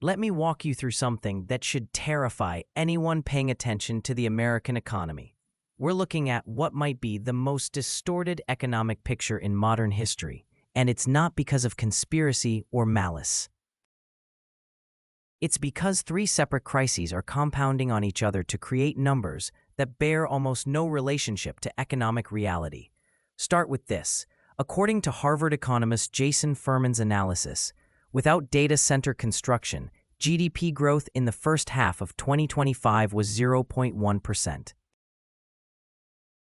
let me walk you through something that should terrify anyone paying attention to the American economy. We're looking at what might be the most distorted economic picture in modern history, and it's not because of conspiracy or malice. It's because three separate crises are compounding on each other to create numbers that bear almost no relationship to economic reality. Start with this. According to Harvard economist Jason Furman's analysis, without data center construction, GDP growth in the first half of 2025 was 0.1%.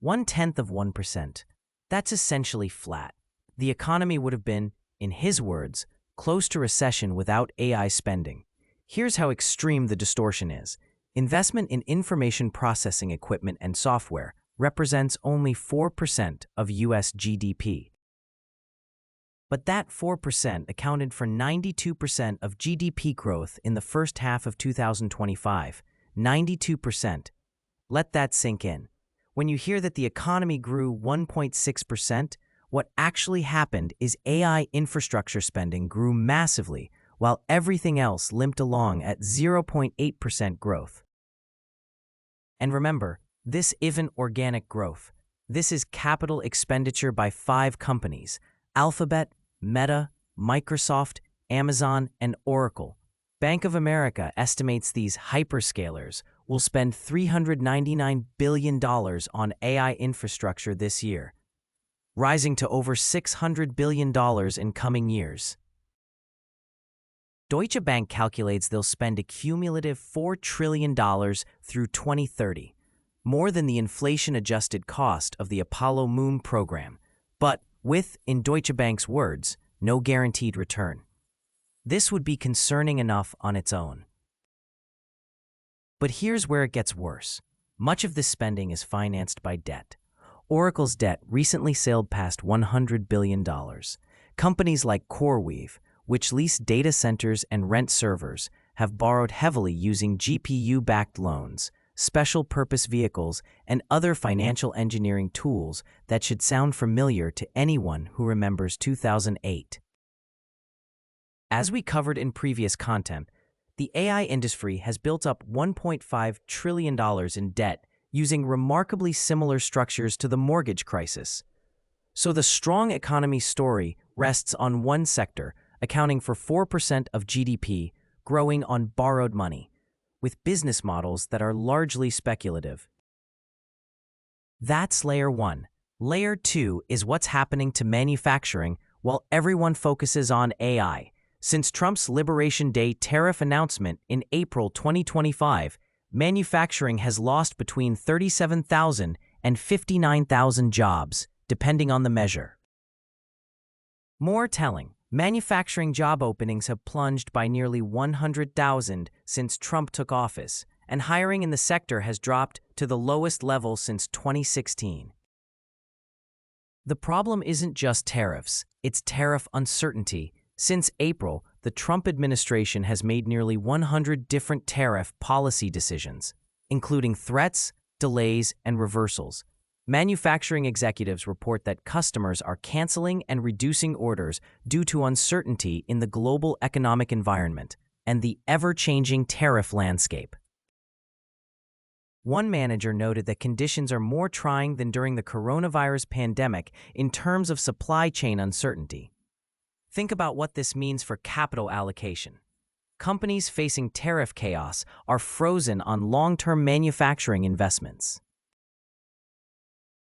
0.1%. That's essentially flat. The economy would have been, in his words, close to recession without AI spending. Here's how extreme the distortion is. Investment in information processing equipment and software represents only 4% of U.S. GDP. But that 4% accounted for 92% of GDP growth in the first half of 2025. 92%. Let that sink in. When you hear that the economy grew 1.6%, what actually happened is AI infrastructure spending grew massively, while everything else limped along at 0.8% growth. And remember, this isn't organic growth. This is capital expenditure by 5 companies: Alphabet, Meta, Microsoft, Amazon, and Oracle. Bank of America estimates these hyperscalers will spend $399 billion on AI infrastructure this year, rising to over $600 billion in coming years. Deutsche Bank calculates they'll spend a cumulative $4 trillion through 2030, more than the inflation-adjusted cost of the Apollo Moon program, but with, in Deutsche Bank's words, no guaranteed return. This would be concerning enough on its own. But here's where it gets worse. Much of this spending is financed by debt. Oracle's debt recently sailed past $100 billion. Companies like CoreWeave, which lease data centers and rent servers, have borrowed heavily using GPU-backed loans, special-purpose vehicles, and other financial engineering tools that should sound familiar to anyone who remembers 2008. As we covered in previous content, the AI industry has built up $1.5 trillion in debt using remarkably similar structures to the mortgage crisis. So the strong economy story rests on one sector, accounting for 4% of GDP, growing on borrowed money, with business models that are largely speculative. That's layer 1. Layer 2 is what's happening to manufacturing while everyone focuses on AI. Since Trump's Liberation Day tariff announcement in April 2025, manufacturing has lost between 37,000 and 59,000 jobs, depending on the measure. More telling, manufacturing job openings have plunged by nearly 100,000 since Trump took office, and hiring in the sector has dropped to the lowest level since 2016. The problem isn't just tariffs, it's tariff uncertainty. Since April, the Trump administration has made nearly 100 different tariff policy decisions, including threats, delays, and reversals. Manufacturing executives report that customers are canceling and reducing orders due to uncertainty in the global economic environment and the ever-changing tariff landscape. One manager noted that conditions are more trying than during the coronavirus pandemic in terms of supply chain uncertainty. Think about what this means for capital allocation. Companies facing tariff chaos are frozen on long-term manufacturing investments.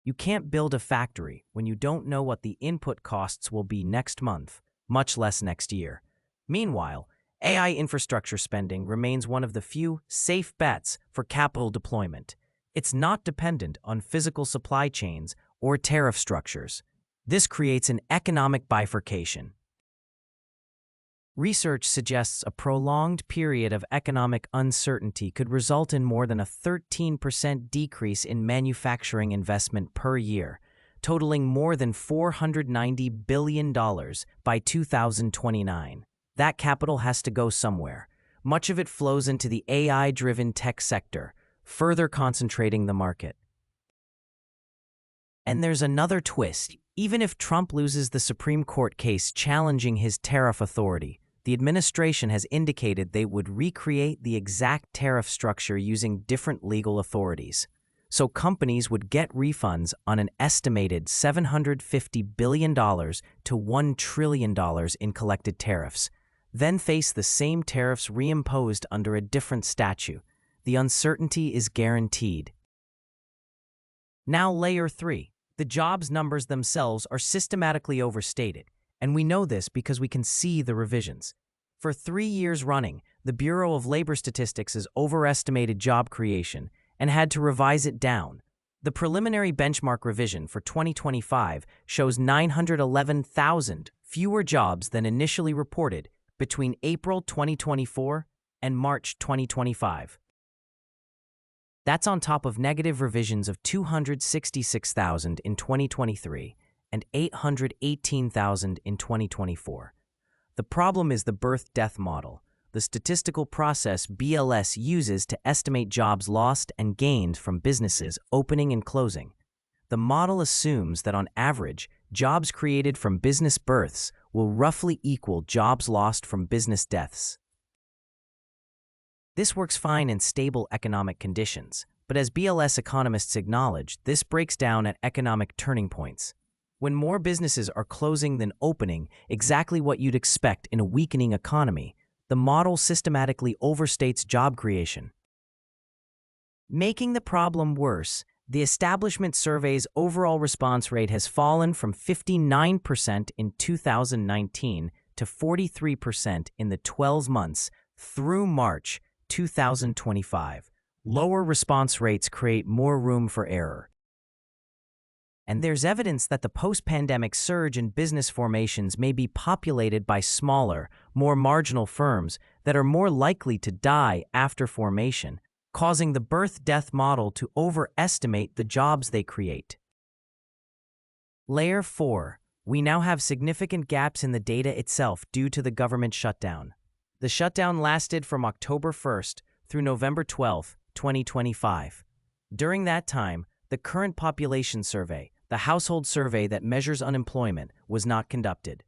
You can't build a factory when you don't know what the input costs will be next month, much less next year. Meanwhile, AI infrastructure spending remains one of the few safe bets for capital deployment. It's not dependent on physical supply chains or tariff structures. This creates an economic bifurcation. Research suggests a prolonged period of economic uncertainty could result in more than a 13% decrease in manufacturing investment per year, totaling more than $490 billion by 2029. That capital has to go somewhere. Much of it flows into the AI-driven tech sector, further concentrating the market. And there's another twist. Even if Trump loses the Supreme Court case challenging his tariff authority, the administration has indicated they would recreate the exact tariff structure using different legal authorities. So companies would get refunds on an estimated $750 billion to $1 trillion in collected tariffs, then face the same tariffs reimposed under a different statute. The uncertainty is guaranteed. Now, Layer 3. The jobs numbers themselves are systematically overstated, and we know this because we can see the revisions. For 3 years running, the Bureau of Labor Statistics has overestimated job creation and had to revise it down. The preliminary benchmark revision for 2025 shows 911,000 fewer jobs than initially reported between April 2024 and March 2025. That's on top of negative revisions of 266,000 in 2023 and 818,000 in 2024. The problem is the birth-death model, the statistical process BLS uses to estimate jobs lost and gained from businesses opening and closing. The model assumes that on average, jobs created from business births will roughly equal jobs lost from business deaths. This works fine in stable economic conditions, but as BLS economists acknowledge, this breaks down at economic turning points. When more businesses are closing than opening, exactly what you'd expect in a weakening economy, the model systematically overstates job creation. Making the problem worse, the establishment survey's overall response rate has fallen from 59% in 2019 to 43% in the 12 months through March 2025. Lower response rates create more room for error. And there's evidence that the post-pandemic surge in business formations may be populated by smaller, more marginal firms that are more likely to die after formation, causing the birth-death model to overestimate the jobs they create. Layer 4. We now have significant gaps in the data itself due to the government shutdown. The shutdown lasted from October 1st through November 12, 2025. During that time, the current population survey, the household survey that measures unemployment, was not conducted.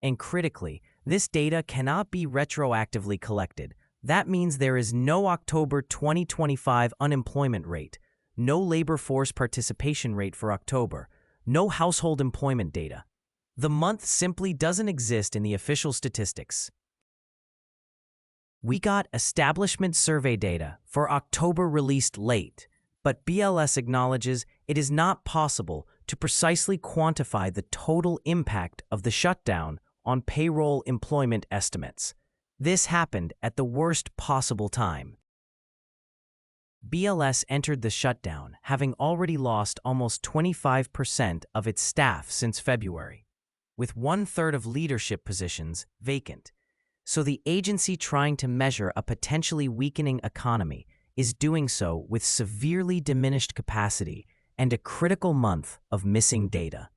And critically, this data cannot be retroactively collected. That means there is no October 2025 unemployment rate, no labor force participation rate for October, no household employment data. The month simply doesn't exist in the official statistics. We got establishment survey data for October released late, but BLS acknowledges it is not possible to precisely quantify the total impact of the shutdown on payroll employment estimates. This happened at the worst possible time. BLS entered the shutdown having already lost almost 25% of its staff since February, with 1/3 of leadership positions vacant. So the agency trying to measure a potentially weakening economy is doing so with severely diminished capacity and a critical month of missing data.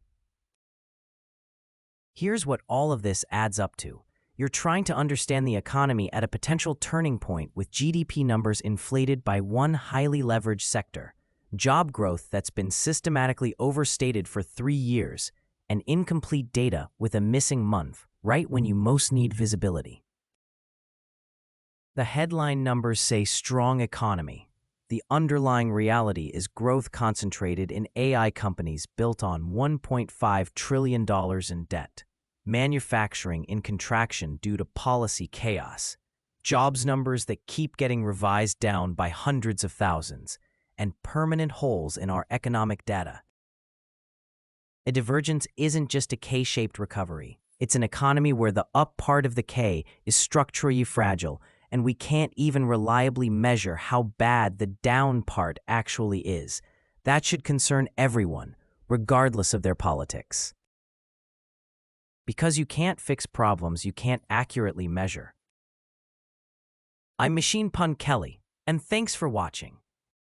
Here's what all of this adds up to. You're trying to understand the economy at a potential turning point with GDP numbers inflated by one highly leveraged sector, job growth that's been systematically overstated for 3 years, and incomplete data with a missing month, right when you most need visibility. The headline numbers say strong economy. The underlying reality is growth concentrated in AI companies built on $1.5 trillion in debt, manufacturing in contraction due to policy chaos, jobs numbers that keep getting revised down by hundreds of thousands, and permanent holes in our economic data. A divergence isn't just a K-shaped recovery. It's an economy where the up part of the K is structurally fragile, and we can't even reliably measure how bad the down part actually is. That should concern everyone, regardless of their politics. Because you can't fix problems you can't accurately measure. I'm Machine Pun Kelly, and thanks for watching.